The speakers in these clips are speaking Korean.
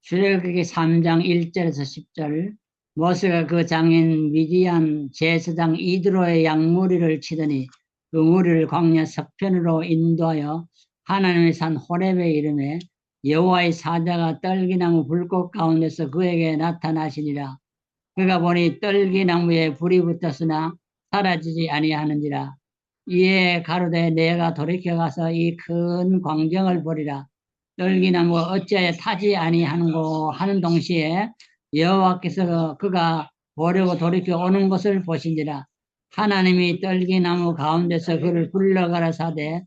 출애굽기 3장 1절에서 10절. 모세가 그 장인 미디안 제사장 이드로의 양무리를 치더니 그 무리를 광야 서편으로 인도하여 하나님의 산 호렙에 이르매 여호와의 사자가 떨기나무 불꽃 가운데서 그에게 나타나시니라. 그가 보니 떨기나무에 불이 붙었으나 사라지지 아니하는지라. 이에 가로되 내가 돌이켜 가서 이 큰 광경을 보리라. 떨기나무가 어찌하여 타지 아니하는고 하는 동시에 여호와께서 그가 보려고 돌이켜 오는 것을 보신지라. 하나님이 떨기나무 가운데서 그를 불러가라 사대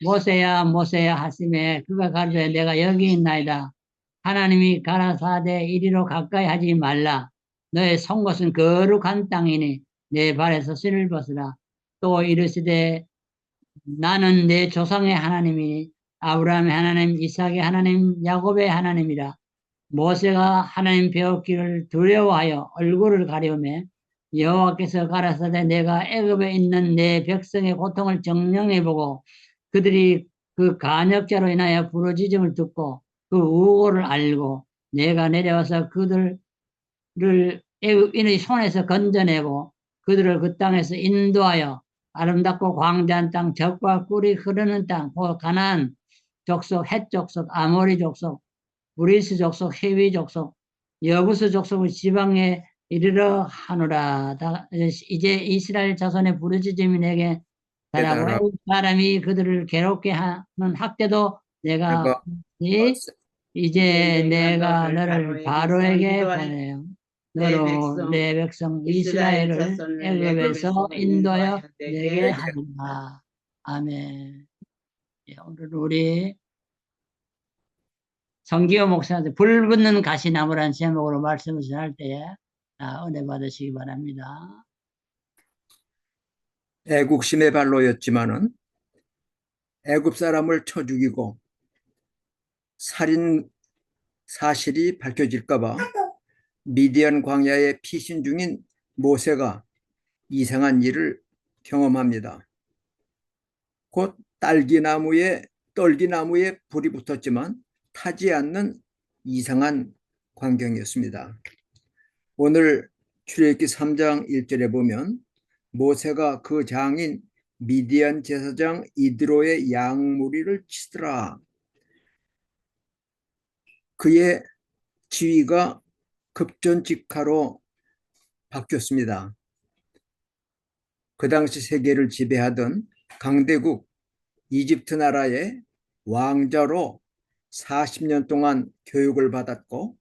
모세야 모세야 하시매 그가 가로되 내가 여기 있나이다. 하나님이 가라사대 이리로 가까이 하지 말라. 너의 선 곳은 거룩한 땅이니 내 발에서 신을 벗으라. 또 이르시되 나는 내 조상의 하나님이니 아브라함의 하나님, 이삭의 하나님, 야곱의 하나님이라. 모세가 하나님 배웠기를 두려워하여 얼굴을 가려매 여호와께서 가라사대 내가 애굽에 있는 내 백성의 고통을 정령해 보고 그들이 그 간역자로 인하여 부르짖음을 듣고 그 우고를 알고 내가 내려와서 그들을 애굽인의 손에서 건져내고 그들을 그 땅에서 인도하여 아름답고 광대한 땅, 젖과 꿀이 흐르는 땅, 곧 가나안 족속, 헷 족속, 아모리 족속, 브리스 족속, 히위 족속, 여부스 족속의 지방에 이르러 하노라. 이제 이스라엘 자손의 부르짖음이 내게 달하고 깨달아 애국 사람이 그들을 괴롭게 하는 학대도 내가 내가 이제 내가 너를 바로에게 보내요. 너로 내 백성 이스라엘을 애굽에서 인도하여 내게 하리라. 아멘. 예, 오늘 우리 성기호 목사한테 불 붙는 가시나무라는 제목으로 말씀을 전할 때에 은혜 받으시기 바랍니다. 애국심의 발로였지만은 애굽 사람을 쳐 죽이고 살인 사실이 밝혀질까 봐 미디안 광야에 피신 중인 모세가 이상한 일을 경험합니다. 곧 떨기나무에 불이 붙었지만 타지 않는 이상한 광경이었습니다. 오늘 출애굽기 3장 1절에 보면 모세가 그 장인 미디안 제사장 이드로의 양무리를 치더라. 그의 지위가 급전직하로 바뀌었습니다. 그 당시 세계를 지배하던 강대국 이집트 나라의 왕자로 40년 동안 교육을 받았고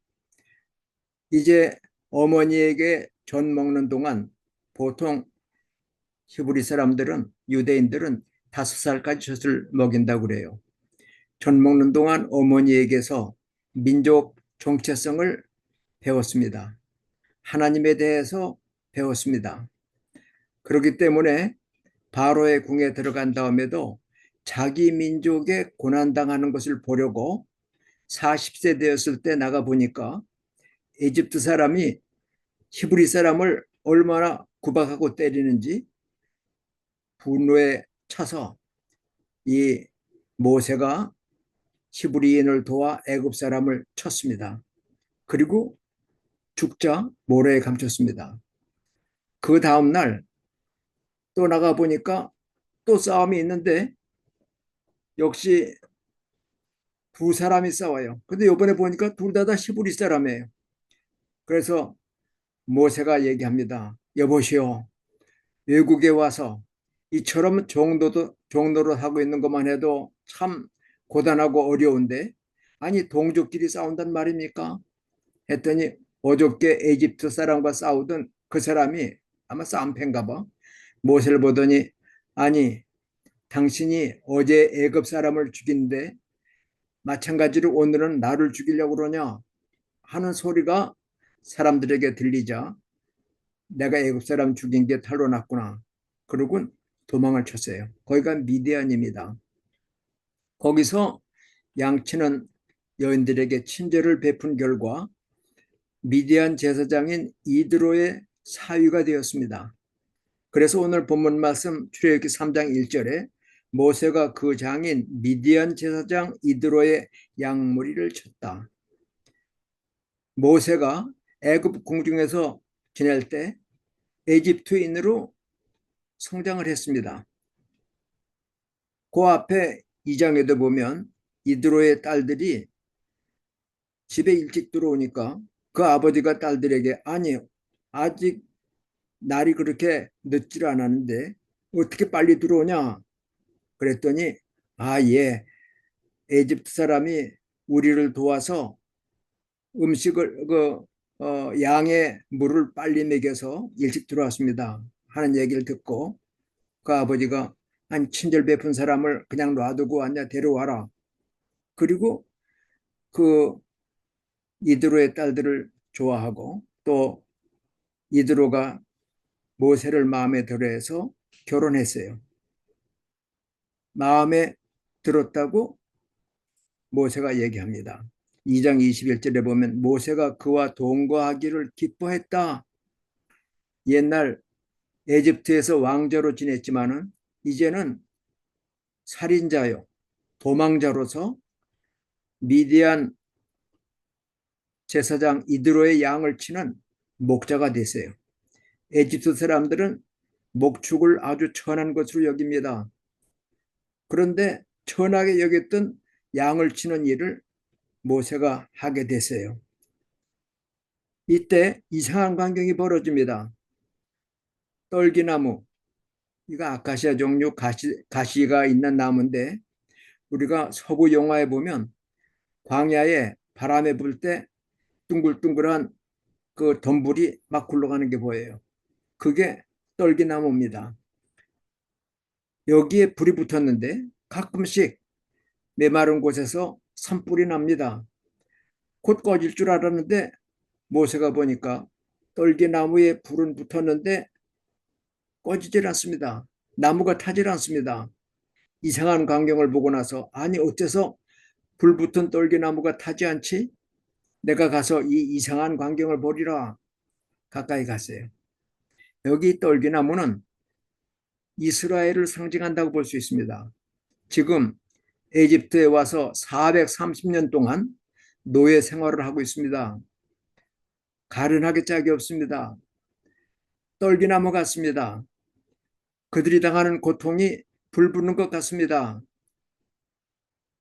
이제 어머니에게 젖 먹는 동안 보통 히브리 사람들은 유대인들은 5살까지 젖을 먹인다고 그래요. 젖 먹는 동안 어머니에게서 민족 정체성을 배웠습니다. 하나님에 대해서 배웠습니다. 그렇기 때문에 바로의 궁에 들어간 다음에도 자기 민족에 고난당하는 것을 보려고 40세 되었을 때 나가보니까 이집트 사람이 히브리 사람을 얼마나 구박하고 때리는지 분노에 차서 이 모세가 히브리인을 도와 애굽 사람을 쳤습니다. 그리고 죽자 모래에 감췄습니다. 그 다음날 또 나가보니까 또 싸움이 있는데 역시 두 사람이 싸워요. 근데 이번에 보니까 둘 다 히브리 사람이에요. 그래서 모세가 얘기합니다. 여보시오, 외국에 와서 이처럼 종로를 하고 있는 것만 해도 참 고단하고 어려운데 아니 동족끼리 싸운단 말입니까? 했더니 어저께 에집트 사람과 싸우던 그 사람이 아마 싸움패인가 봐. 모세를 보더니 아니 당신이 어제 애굽 사람을 죽인데 마찬가지로 오늘은 나를 죽이려고 그러냐 하는 소리가 사람들에게 들리자 내가 애굽 사람 죽인 게 탈로 났구나. 그러고 도망을 쳤어요. 거기가 미디안입니다. 거기서 양치는 여인들에게 친절을 베푼 결과 미디안 제사장인 이드로의 사위가 되었습니다. 그래서 오늘 본문 말씀 출애굽기 3장 1절에 모세가 그 장인 미디안 제사장 이드로의 양무리를 쳤다. 모세가 애굽 궁중에서 지낼 때 에집트인으로 성장을 했습니다. 그 앞에 2장에도 보면 이드로의 딸들이 집에 일찍 들어오니까 그 아버지가 딸들에게 아니 아직 날이 그렇게 늦질 않았는데 어떻게 빨리 들어오냐 그랬더니 예, 에집트 사람이 우리를 도와서 음식을 양의 물을 빨리 먹여서 일찍 들어왔습니다 하는 얘기를 듣고 그 아버지가 한 친절 베푼 사람을 그냥 놔두고 왔냐 데려와라. 그리고 그 이드로의 딸들을 좋아하고 또 이드로가 모세를 마음에 들어해서 결혼했어요. 마음에 들었다고 모세가 얘기합니다. 2장 21절에 보면 모세가 그와 동거하기를 기뻐했다. 옛날 에집트에서 왕자로 지냈지만은 이제는 살인자요, 도망자로서 미디안 제사장 이드로의 양을 치는 목자가 됐어요. 에집트 사람들은 목축을 아주 천한 것으로 여깁니다. 그런데 천하게 여겼던 양을 치는 일을 모세가 하게 됐어요. 이때 이상한 광경이 벌어집니다. 떨기나무, 이거 아카시아 종류 가시가 있는 나무인데 우리가 서구 영화에 보면 광야에 바람에 불 때 둥글둥글한 그 덤불이 막 굴러가는 게 보여요. 그게 떨기나무입니다. 여기에 불이 붙었는데 가끔씩 메마른 곳에서 산불이 납니다. 곧 꺼질 줄 알았는데 모세가 보니까 떨기나무에 불은 붙었는데 꺼지질 않습니다. 나무가 타질 않습니다. 이상한 광경을 보고 나서 아니 어째서 불 붙은 떨기나무가 타지 않지? 내가 가서 이 이상한 광경을 보리라. 가까이 갔어요. 여기 떨기나무는 이스라엘을 상징한다고 볼 수 있습니다. 지금 에집트에 와서 430년 동안 노예 생활을 하고 있습니다. 가련하게 짝이 없습니다. 떨기나무 같습니다. 그들이 당하는 고통이 불붙는 것 같습니다.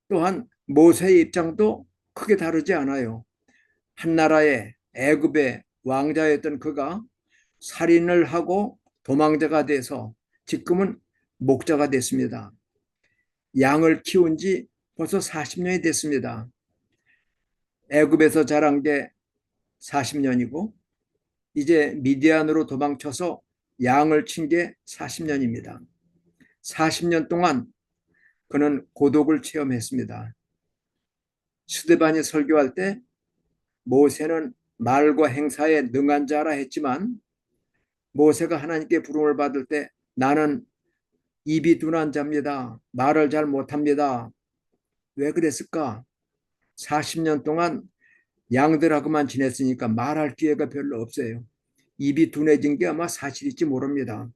또한 모세의 입장도 크게 다르지 않아요. 한 나라의 애굽의 왕자였던 그가 살인을 하고 도망자가 돼서 지금은 목자가 됐습니다. 양을 키운 지 벌써 40년이 됐습니다. 애굽에서 자란 게 40년이고 이제 미디안으로 도망쳐서 양을 친 게 40년입니다. 40년 동안 그는 고독을 체험했습니다. 스데반이 설교할 때 모세는 말과 행사에 능한 자라 했지만 모세가 하나님께 부름을 받을 때 나는 입이 둔한 자입니다. 말을 잘 못합니다. 왜 그랬을까? 40년 동안 양들하고만 지냈으니까 말할 기회가 별로 없어요. 입이 둔해진 게 아마 사실일지 모릅니다.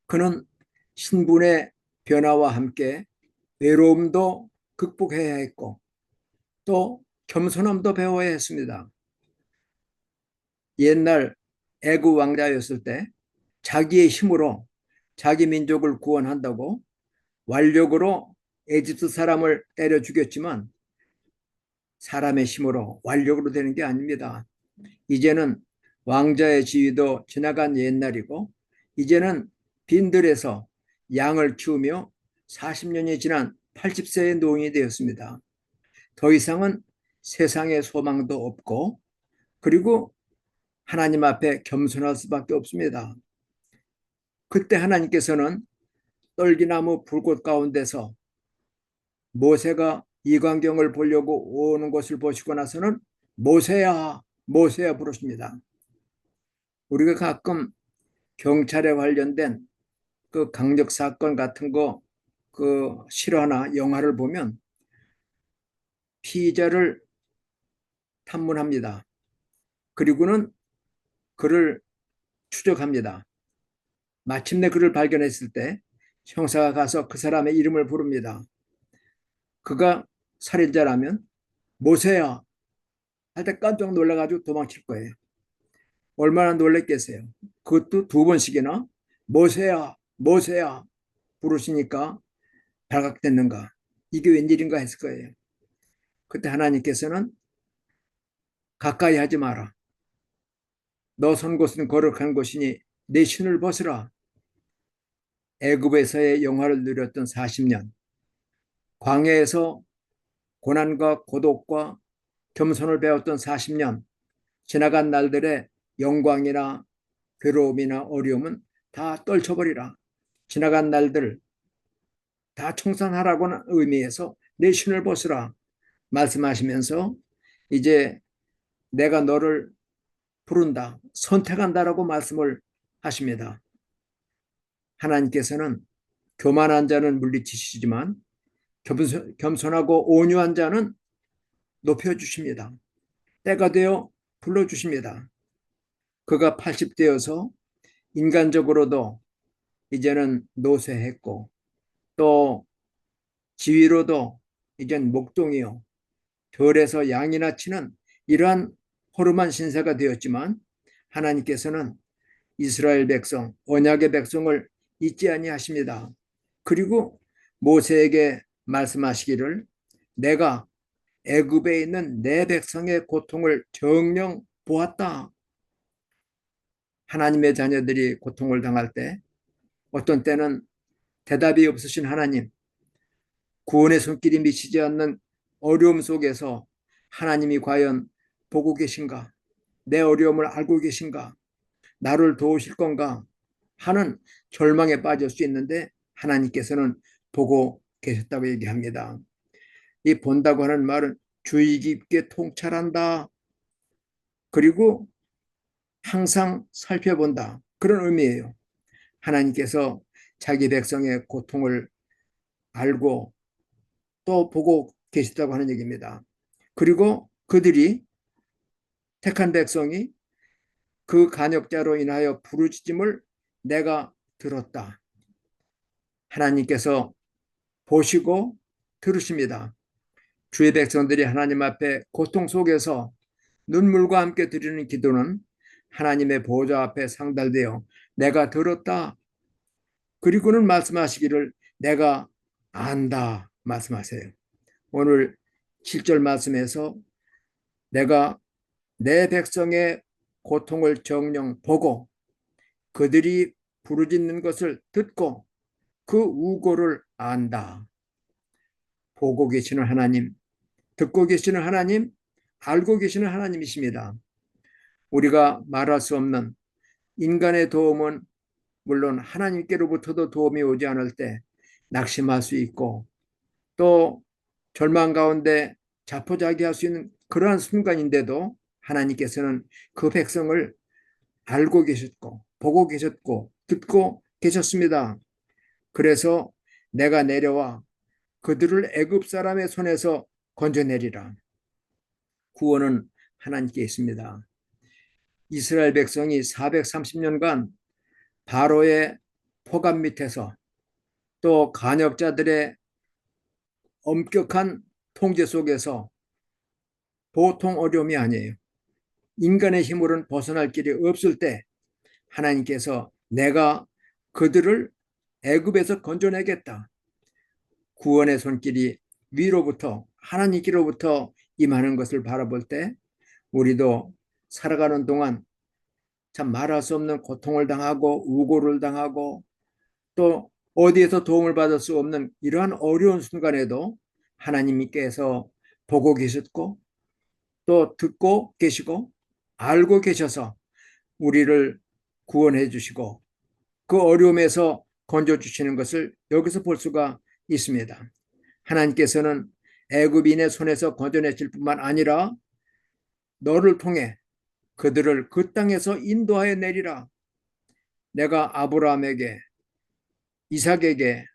그는 신분의 변화와 함께 외로움도 극복해야 했고 또 겸손함도 배워야 했습니다. 옛날 애굽 왕자였을 때 자기의 힘으로 자기 민족을 구원한다고 완력으로 에집트 사람을 때려 죽였지만 사람의 힘으로 완력으로 되는 게 아닙니다. 이제는 왕자의 지위도 지나간 옛날이고 이제는 빈들에서 양을 키우며 40년이 지난 80세의 노인이 되었습니다. 더 이상은 세상의 소망도 없고 그리고 하나님 앞에 겸손할 수밖에 없습니다. 그때 하나님께서는 떨기나무 불꽃 가운데서 모세가 이 광경을 보려고 오는 것을 보시고 나서는 모세야, 모세야 부르십니다. 우리가 가끔 경찰에 관련된 그 강력 사건 같은 거 그 실화나 영화를 보면 피의자를 탐문합니다. 그리고는 그를 추적합니다. 마침내 그를 발견했을 때 형사가 가서 그 사람의 이름을 부릅니다. 그가 살인자라면 모세야, 할 때 깜짝 놀라가지고 도망칠 거예요. 얼마나 놀랬겠어요. 그것도 두 번씩이나 모세야 모세야 부르시니까 발각됐는가. 이게 웬일인가 했을 거예요. 그때 하나님께서는 가까이 하지 마라. 너 선 곳은 거룩한 곳이니 내 신을 벗으라. 애굽에서의 영화를 누렸던 40년, 광야에서 고난과 고독과 겸손을 배웠던 40년, 지나간 날들의 영광이나 괴로움이나 어려움은 다 떨쳐버리라. 지나간 날들 다 청산하라고는 의미에서 내 신을 벗으라 말씀하시면서 이제 내가 너를 부른다, 선택한다라고 말씀을 하십니다. 하나님께서는 교만한 자는 물리치시지만 겸손하고 온유한 자는 높여주십니다. 때가 되어 불러주십니다. 그가 80대여서 인간적으로도 이제는 노쇠했고 또 지위로도 이젠 목동이요 들에서 양이나 치는 이러한 허름한 신세가 되었지만 하나님께서는 이스라엘 백성, 언약의 백성을 잊지 아니하십니다. 그리고 모세에게 말씀하시기를 내가 애굽에 있는 내 백성의 고통을 정녕 보았다. 하나님의 자녀들이 고통을 당할 때 어떤 때는 대답이 없으신 하나님, 구원의 손길이 미치지 않는 어려움 속에서 하나님이 과연 보고 계신가? 내 어려움을 알고 계신가? 나를 도우실 건가? 하는 절망에 빠질 수 있는데 하나님께서는 보고 계셨다고 얘기합니다. 이 본다고 하는 말은 주의 깊게 통찰한다. 그리고 항상 살펴본다. 그런 의미예요. 하나님께서 자기 백성의 고통을 알고 또 보고 계시다고 하는 얘기입니다. 그리고 그들이 택한 백성이 그 간역자로 인하여 부르짖음을 내가 들었다. 하나님께서 보시고 들으십니다. 주의 백성들이 하나님 앞에 고통 속에서 눈물과 함께 드리는 기도는 하나님의 보좌 앞에 상달되어 내가 들었다. 그리고는 말씀하시기를 내가 안다 말씀하세요. 오늘 7절 말씀에서 내가 내 백성의 고통을 정녕 보고 그들이 부르짖는 것을 듣고 그 우고를 안다. 보고 계시는 하나님, 듣고 계시는 하나님, 알고 계시는 하나님이십니다. 우리가 말할 수 없는 인간의 도움은 물론 하나님께로부터도 도움이 오지 않을 때 낙심할 수 있고 또 절망 가운데 자포자기할 수 있는 그러한 순간인데도 하나님께서는 그 백성을 알고 계셨고 보고 계셨고 듣고 계셨습니다. 그래서 내가 내려와 그들을 애굽 사람의 손에서 건져내리라. 구원은 하나님께 있습니다. 이스라엘 백성이 430년간 바로의 포갑 밑에서 또 간역자들의 엄격한 통제 속에서 보통 어려움이 아니에요. 인간의 힘으로는 벗어날 길이 없을 때 하나님께서 내가 그들을 애굽에서 건져내겠다. 구원의 손길이 위로부터 하나님께로부터 임하는 것을 바라볼 때 우리도 살아가는 동안 참 말할 수 없는 고통을 당하고 우고를 당하고 또 어디에서 도움을 받을 수 없는 이러한 어려운 순간에도 하나님께서 보고 계셨고 또 듣고 계시고 알고 계셔서 우리를 구원해 주시고 그 어려움에서 건져 주시는 것을 여기서 볼 수가 있습니다. 하나님께서는 애굽인의 손에서 건져내실 뿐만 아니라 너를 통해 그들을 그 땅에서 인도하여 내리라. 내가 아브라함에게 이삭에게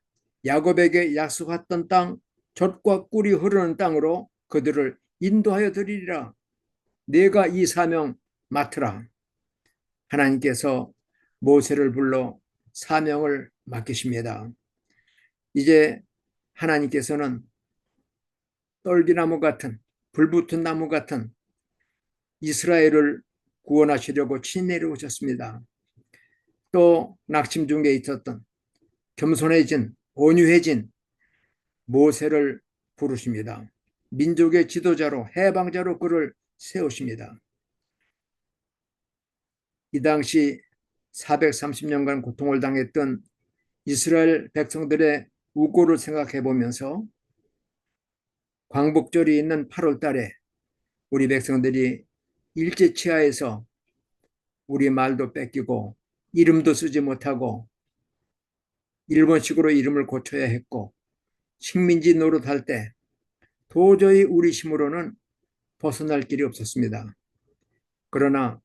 야곱에게 약속했던 땅 젖과 꿀이 흐르는 땅으로 그들을 인도하여 드리리라. 내가 이 사명 맡으라. 하나님께서 모세를 불러 사명을 맡기십니다. 이제 하나님께서는 떨기나무 같은 불붙은 나무 같은 이스라엘을 구원하시려고 친히 내려오셨습니다. 또 낙심 중에 있었던 겸손해진 온유해진 모세를 부르십니다. 민족의 지도자로 해방자로 그를 세우십니다. 이 당시 430년간 고통을 당했던 이스라엘 백성들의 우고를 생각해 보면서 광복절이 있는 8월 달에 우리 백성들이 일제치하에서 우리 말도 뺏기고 이름도 쓰지 못하고 일본식으로 이름을 고쳐야 했고 식민지 노릇할 때 도저히 우리 힘으로는 벗어날 길이 없었습니다. 그러나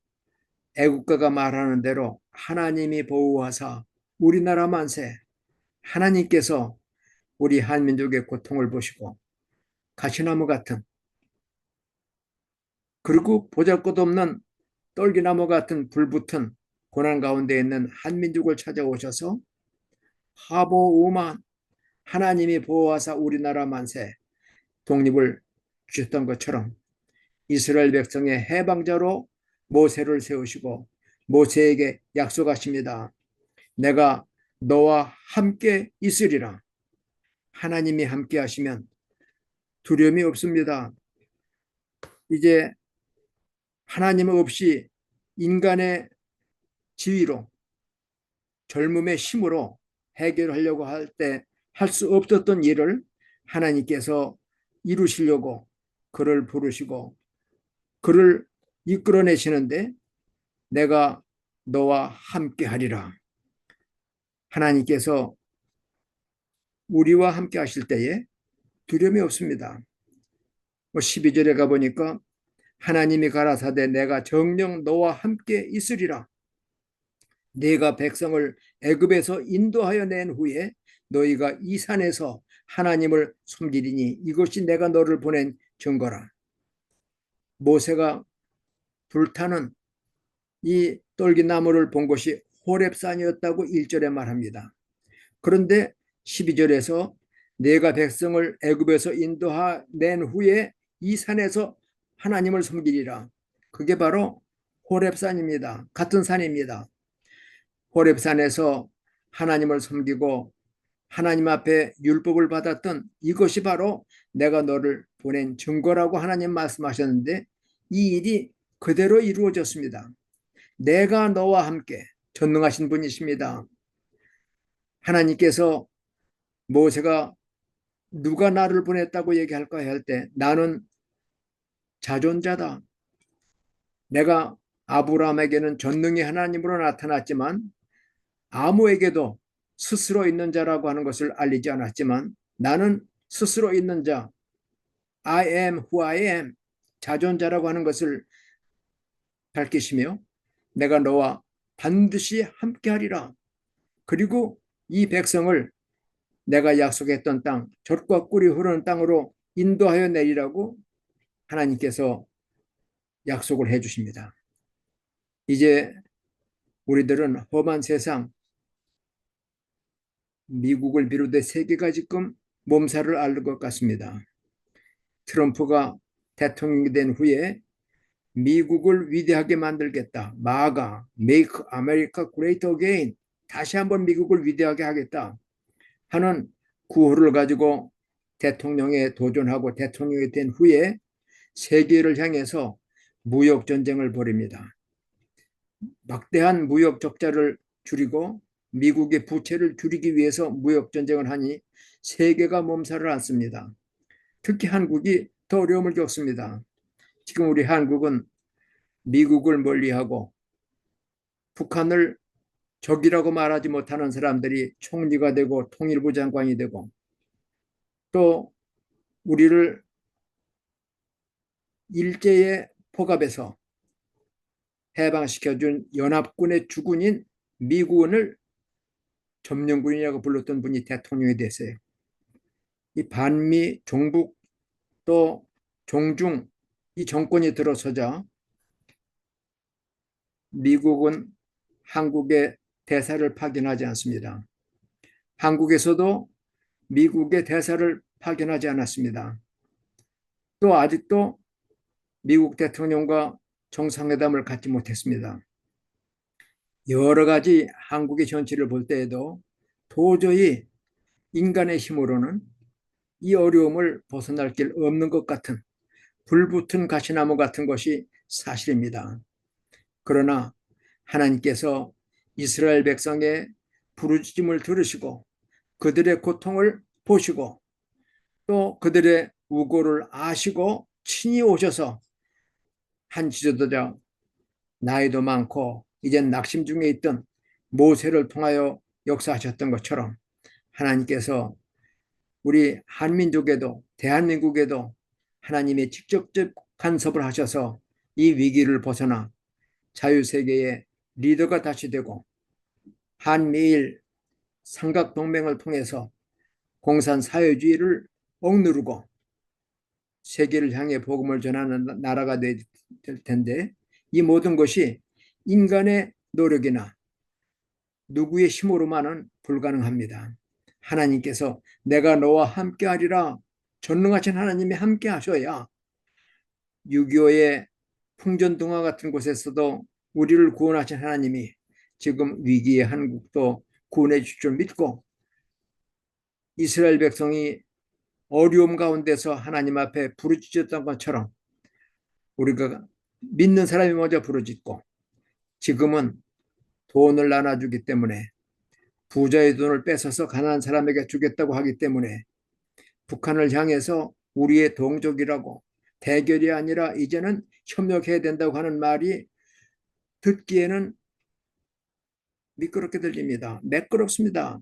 애국가가 말하는 대로 하나님이 보호하사 우리나라 만세, 하나님께서 우리 한민족의 고통을 보시고 가시나무 같은 그리고 보잘것없는 떨기나무 같은 불붙은 고난 가운데 있는 한민족을 찾아오셔서 하보우만 하나님이 보호하사 우리나라 만세 독립을 주셨던 것처럼 이스라엘 백성의 해방자로 모세를 세우시고 모세에게 약속하십니다. 내가 너와 함께 있으리라. 하나님이 함께 하시면 두려움이 없습니다. 이제 하나님 없이 인간의 지위로 젊음의 힘으로 해결하려고 할 때 할 수 없었던 일을 하나님께서 이루시려고 그를 부르시고 그를 이끌어내시는데 내가 너와 함께 하리라. 하나님께서 우리와 함께 하실 때에 두려움이 없습니다. 12절에 가보니까 하나님이 가라사대 내가 정녕 너와 함께 있으리라. 네가 백성을 애굽에서 인도하여 낸 후에 너희가 이 산에서 하나님을 섬기리니 이것이 내가 너를 보낸 증거라. 모세가 불타는 이 떨기나무를 본 것이 호렙산이었다고 1절에 말합니다. 그런데 12절에서 내가 백성을 애굽에서 인도하낸 후에 이 산에서 하나님을 섬기리라. 그게 바로 호렙산입니다. 같은 산입니다. 호렙산에서 하나님을 섬기고 하나님 앞에 율법을 받았던 이것이 바로 내가 너를 보낸 증거라고 하나님 말씀하셨는데 이 일이 그대로 이루어졌습니다. 내가 너와 함께 전능하신 분이십니다. 하나님께서 모세가 누가 나를 보냈다고 얘기할까 할 때 나는 자존자다. 내가 아브라함에게는 전능히 하나님으로 나타났지만 아무에게도 스스로 있는 자라고 하는 것을 알리지 않았지만 나는 스스로 있는 자, I am who I am, 자존자라고 하는 것을 밝히시며 내가 너와 반드시 함께하리라. 그리고 이 백성을 내가 약속했던 땅, 젖과 꿀이 흐르는 땅으로 인도하여 내리라고 하나님께서 약속을 해주십니다. 이제 우리들은 험한 세상, 미국을 비롯해 세계가 지금 몸살을 앓는 것 같습니다. 트럼프가 대통령이 된 후에 미국을 위대하게 만들겠다. 마가, Make America Great Again. 다시 한번 미국을 위대하게 하겠다 하는 구호를 가지고 대통령에 도전하고 대통령이 된 후에 세계를 향해서 무역 전쟁을 벌입니다. 막대한 무역 적자를 줄이고 미국의 부채를 줄이기 위해서 무역 전쟁을 하니 세계가 몸살을 앓습니다. 특히 한국이 더 어려움을 겪습니다. 지금 우리 한국은 미국을 멀리하고 북한을 적이라고 말하지 못하는 사람들이 총리가 되고 통일부 장관이 되고 또 우리를 일제의 포갑에서 해방시켜준 연합군의 주군인 미군을 점령군이라고 불렀던 분이 대통령이 됐어요. 이 반미, 종북 또 종중 이 정권이 들어서자 미국은 한국의 대사를 파견하지 않습니다. 한국에서도 미국의 대사를 파견하지 않았습니다. 또 아직도 미국 대통령과 정상회담을 갖지 못했습니다. 여러 가지 한국의 정치를 볼 때에도 도저히 인간의 힘으로는 이 어려움을 벗어날 길 없는 것 같은 불붙은 가시나무 같은 것이 사실입니다. 그러나 하나님께서 이스라엘 백성의 부르짖음을 들으시고 그들의 고통을 보시고 또 그들의 우고를 아시고 친히 오셔서 한 지도자, 나이도 많고 이젠 낙심 중에 있던 모세를 통하여 역사하셨던 것처럼 하나님께서 우리 한민족에도 대한민국에도 하나님이 직접적 간섭을 하셔서 이 위기를 벗어나 자유세계의 리더가 다시 되고 한미일 삼각동맹을 통해서 공산사회주의를 억누르고 세계를 향해 복음을 전하는 나라가 될 텐데 이 모든 것이 인간의 노력이나 누구의 힘으로만은 불가능합니다. 하나님께서 내가 너와 함께하리라 전능하신 하나님이 함께하셔야 6.25의 풍전등화 같은 곳에서도 우리를 구원하신 하나님이 지금 위기의 한국도 구원해 주실 줄 믿고 이스라엘 백성이 어려움 가운데서 하나님 앞에 부르짖었던 것처럼 우리가 믿는 사람이 먼저 부르짖고 지금은 돈을 나눠주기 때문에 부자의 돈을 뺏어서 가난한 사람에게 주겠다고 하기 때문에 북한을 향해서 우리의 동족이라고 대결이 아니라 이제는 협력해야 된다고 하는 말이 듣기에는 미끄럽게 들립니다. 매끄럽습니다.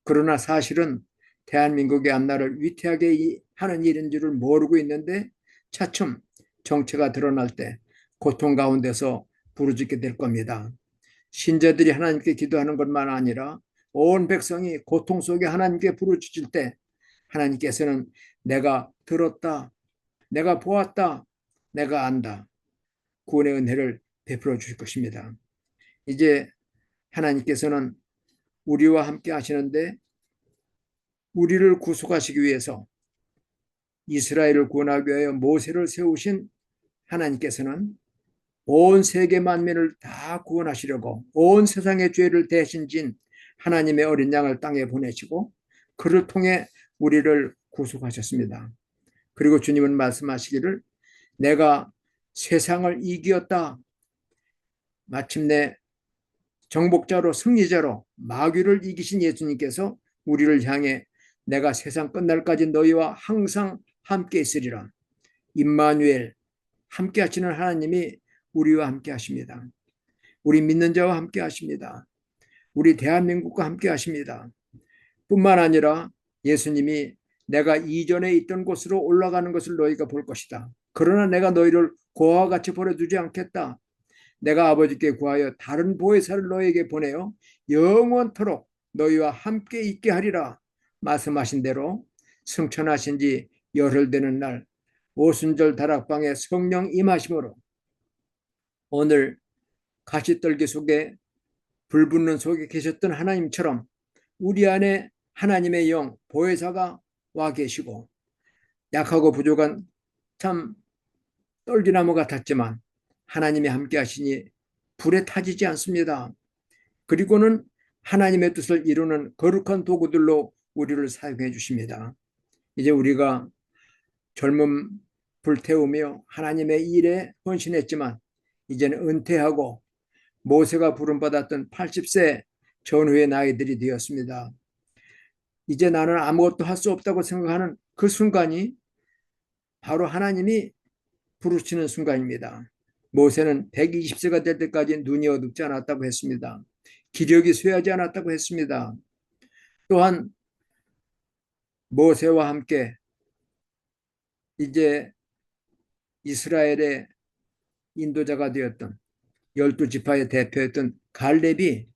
그러나 사실은 대한민국의 앞날을 위태하게 하는 일인 줄을 모르고 있는데 차츰 정체가 드러날 때 고통 가운데서 부르짖게 될 겁니다. 신자들이 하나님께 기도하는 것만 아니라 온 백성이 고통 속에 하나님께 부르짖을 때 하나님께서는 내가 들었다, 내가 보았다, 내가 안다. 구원의 은혜를 베풀어 주실 것입니다. 이제 하나님께서는 우리와 함께 하시는데 우리를 구속하시기 위해서 이스라엘을 구원하기 위하여 모세를 세우신 하나님께서는 온 세계 만민을 다 구원하시려고 온 세상의 죄를 대신 진 하나님의 어린 양을 땅에 보내시고 그를 통해 우리를 구속하셨습니다. 그리고 주님은 말씀하시기를 내가 세상을 이기었다. 마침내 정복자로 승리자로 마귀를 이기신 예수님께서 우리를 향해 내가 세상 끝날까지 너희와 항상 함께 있으리라. 임마누엘 함께 하시는 하나님이 우리와 함께 하십니다. 우리 믿는 자와 함께 하십니다. 우리 대한민국과 함께 하십니다. 뿐만 아니라 예수님이 내가 이전에 있던 곳으로 올라가는 것을 너희가 볼 것이다. 그러나 내가 너희를 고아와 같이 버려두지 않겠다. 내가 아버지께 구하여 다른 보혜사를 너희에게 보내어 영원토록 너희와 함께 있게 하리라. 말씀하신 대로 승천하신 지 열흘 되는 날 오순절 다락방에 성령 임하심으로 오늘 가시떨기 속에 불붙는 속에 계셨던 하나님처럼 우리 안에 하나님의 영 보혜사가 와 계시고 약하고 부족한 참 떨기나무 같았지만 하나님이 함께 하시니 불에 타지지 않습니다. 그리고는 하나님의 뜻을 이루는 거룩한 도구들로 우리를 사용해 주십니다. 이제 우리가 젊음 불태우며 하나님의 일에 헌신했지만 이제는 은퇴하고 모세가 부름받았던 80세 전후의 나이들이 되었습니다. 이제 나는 아무것도 할 수 없다고 생각하는 그 순간이 바로 하나님이 부르시는 순간입니다. 모세는 120세가 될 때까지 눈이 어둡지 않았다고 했습니다. 기력이 쇠하지 않았다고 했습니다. 또한 모세와 함께 이제 이스라엘의 인도자가 되었던 12지파의 대표였던 갈렙이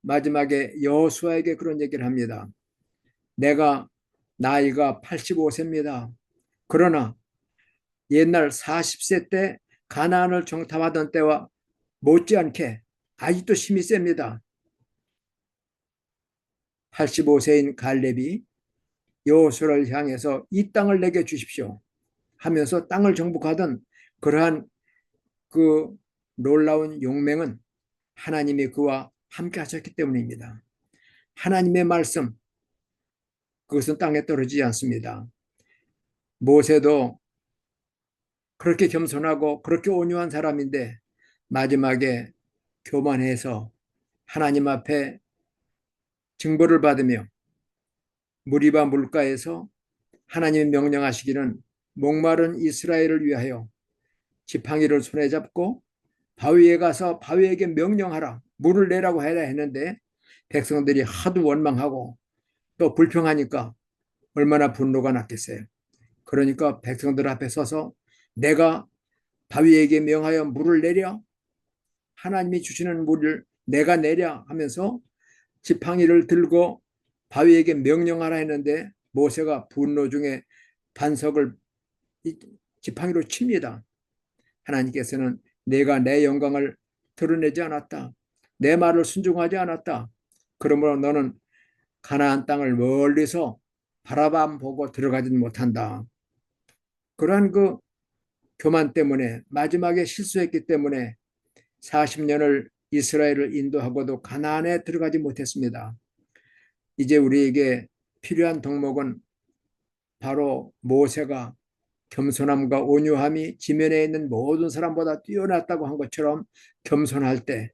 마지막에 여호수아에게 그런 얘기를 합니다. 내가 나이가 85세입니다. 그러나 옛날 40세 때 가나안을 정탐하던 때와 못지않게 아직도 힘이 셉니다. 85세인 갈렙이 여호수아를 향해서 이 땅을 내게 주십시오 하면서 땅을 정복하던 그러한 그 놀라운 용맹은 하나님이 그와 함께 하셨기 때문입니다. 하나님의 말씀, 그것은 땅에 떨어지지 않습니다. 모세도 그렇게 겸손하고 그렇게 온유한 사람인데 마지막에 교만해서 하나님 앞에 징벌을 받으며 무리바 물가에서 하나님이 명령하시기는 목마른 이스라엘을 위하여 지팡이를 손에 잡고 바위에 가서 바위에게 명령하라, 물을 내라고 해라 했는데 백성들이 하도 원망하고 또 불평하니까 얼마나 분노가 났겠어요. 그러니까 백성들 앞에 서서 내가 바위에게 명하여 물을 내려, 하나님이 주시는 물을 내가 내려 하면서 지팡이를 들고 바위에게 명령하라 했는데 모세가 분노 중에 반석을 지팡이로 칩니다. 하나님께서는 내가 내 영광을 드러내지 않았다, 내 말을 순종하지 않았다, 그러므로 너는 가나안 땅을 멀리서 바라만 보고 들어가지는 못한다. 그러한 그 교만 때문에, 마지막에 실수했기 때문에 40년을 이스라엘을 인도하고도 가나안에 들어가지 못했습니다. 이제 우리에게 필요한 덕목은 바로 모세가 겸손함과 온유함이 지면에 있는 모든 사람보다 뛰어났다고 한 것처럼 겸손할 때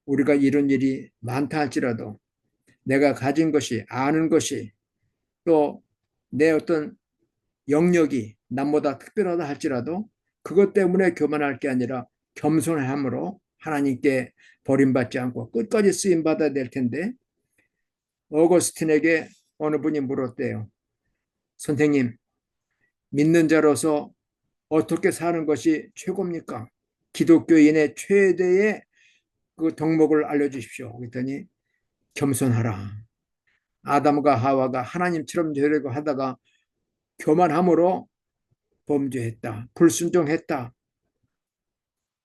우리가 이룬 일이 많다 할지라도, 내가 가진 것이, 아는 것이, 또 내 어떤 영역이 남보다 특별하다 할지라도 그것 때문에 교만할 게 아니라 겸손함으로 하나님께 버림받지 않고 끝까지 쓰임받아야 될 텐데, 어거스틴에게 어느 분이 물었대요. 선생님, 믿는 자로서 어떻게 사는 것이 최고입니까? 기독교인의 최대의 그 덕목을 알려주십시오. 그랬더니 겸손하라. 아담과 하와가 하나님처럼 되려고 하다가 교만함으로 범죄했다, 불순종했다.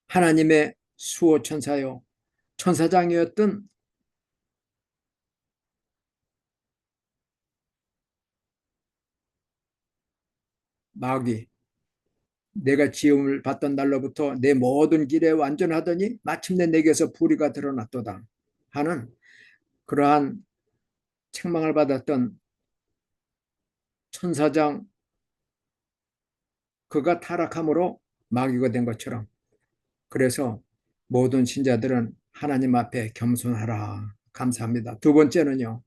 하나님의 수호 천사요, 천사장이었던 마귀, 내가 지음을 받던 날로부터 내 모든 길에 완전하더니 마침내 내게서 불의가 드러났도다 하는 그러한 책망을 받았던 천사장, 그가 타락함으로 마귀가 된 것처럼, 그래서 모든 신자들은 하나님 앞에 겸손하라. 감사합니다. 두 번째는요,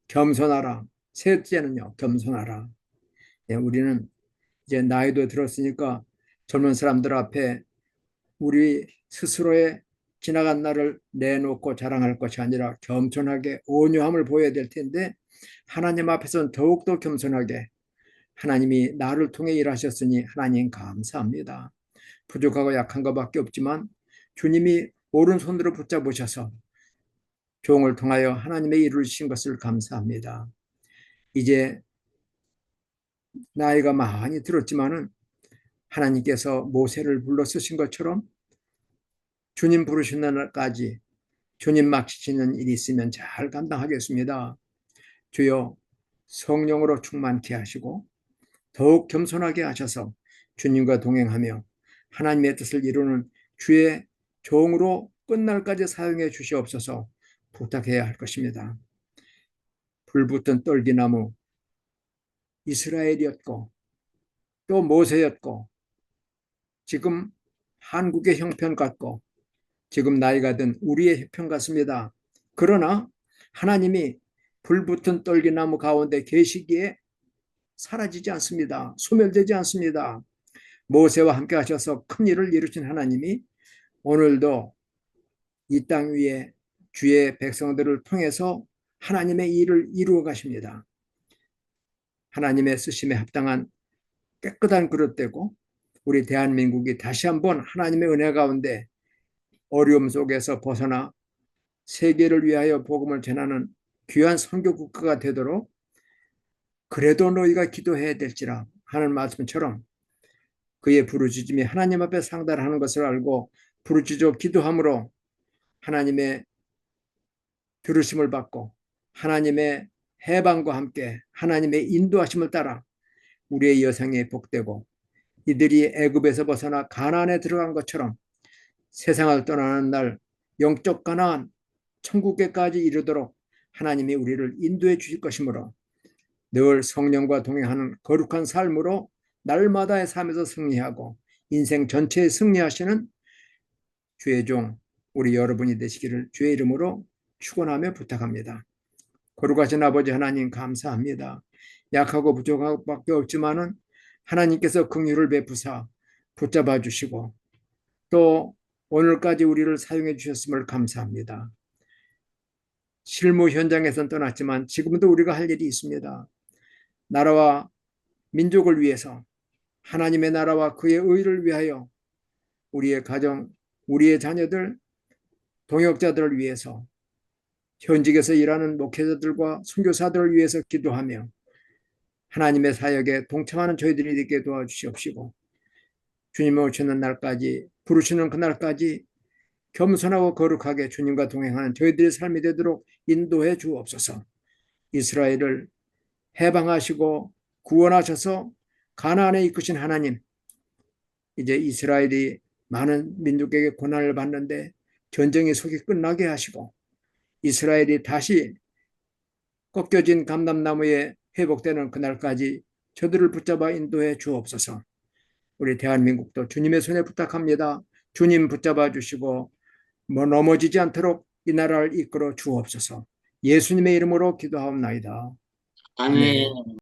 겸손하라. 셋째는요, 겸손하라. 예, 우리는 이제 나이도 들었으니까 젊은 사람들 앞에 우리 스스로의 지나간 날을 내놓고 자랑할 것이 아니라 겸손하게 온유함을 보여야 될 텐데, 하나님 앞에서는 더욱더 겸손하게, 하나님이 나를 통해 일하셨으니 하나님 감사합니다. 부족하고 약한 것밖에 없지만 주님이 오른손으로 붙잡으셔서 종을 통하여 하나님의 일을 주신 것을 감사합니다. 이제 나이가 많이 들었지만은 하나님께서 모세를 불러 쓰신 것처럼 주님 부르신 날까지 주님 맡기시는 일이 있으면 잘 감당하겠습니다. 주여, 성령으로 충만케 하시고 더욱 겸손하게 하셔서 주님과 동행하며 하나님의 뜻을 이루는 주의 종으로 끝날까지 사용해 주시옵소서 부탁해야 할 것입니다. 불붙은 떨기나무 이스라엘이었고 또 모세였고 지금 한국의 형편 같고 지금 나이가 든 우리의 형편 같습니다. 그러나 하나님이 불붙은 떨기나무 가운데 계시기에 사라지지 않습니다. 소멸되지 않습니다. 모세와 함께 하셔서 큰 일을 이루신 하나님이 오늘도 이 땅 위에 주의 백성들을 통해서 하나님의 일을 이루어 가십니다. 하나님의 쓰심에 합당한 깨끗한 그릇되고 우리 대한민국이 다시 한번 하나님의 은혜 가운데 어려움 속에서 벗어나 세계를 위하여 복음을 전하는 귀한 선교 국가가 되도록 그래도 너희가 기도해야 될지라 하는 말씀처럼 그의 부르짖음이 하나님 앞에 상달하는 것을 알고 부르짖어 기도함으로 하나님의 들으심을 받고 하나님의 해방과 함께 하나님의 인도하심을 따라 우리의 여생에 복되고 이들이 애굽에서 벗어나 가나안에 들어간 것처럼 세상을 떠나는 날 영적 가나안 천국에까지 이르도록 하나님이 우리를 인도해 주실 것이므로 늘 성령과 동행하는 거룩한 삶으로 날마다의 삶에서 승리하고 인생 전체에 승리하시는 주의 종 우리 여러분이 되시기를 주의 이름으로 축원하며 부탁합니다. 거룩하신 아버지 하나님 감사합니다. 약하고 부족할 밖에 없지만은 하나님께서 긍휼을 베푸사 붙잡아 주시고 또 오늘까지 우리를 사용해 주셨음을 감사합니다. 실무 현장에선 떠났지만 지금도 우리가 할 일이 있습니다. 나라와 민족을 위해서 하나님의 나라와 그의 의를 위하여 우리의 가정, 우리의 자녀들, 동역자들을 위해서 현직에서 일하는 목회자들과 선교사들을 위해서 기도하며 하나님의 사역에 동참하는 저희들이 되게 도와주시옵시고 주님이 오시는 날까지 부르시는 그날까지 겸손하고 거룩하게 주님과 동행하는 저희들의 삶이 되도록 인도해 주옵소서. 이스라엘을 해방하시고 구원하셔서 가나안에 이끄신 하나님, 이제 이스라엘이 많은 민족에게 고난을 받는데 전쟁의 속이 끝나게 하시고 이스라엘이 다시 꺾여진 감람나무에 회복되는 그날까지 저들을 붙잡아 인도해 주옵소서. 우리 대한민국도 주님의 손에 부탁합니다. 주님 붙잡아 주시고 넘어지지 않도록 이 나라를 이끌어 주옵소서. 예수님의 이름으로 기도하옵나이다. 아멘.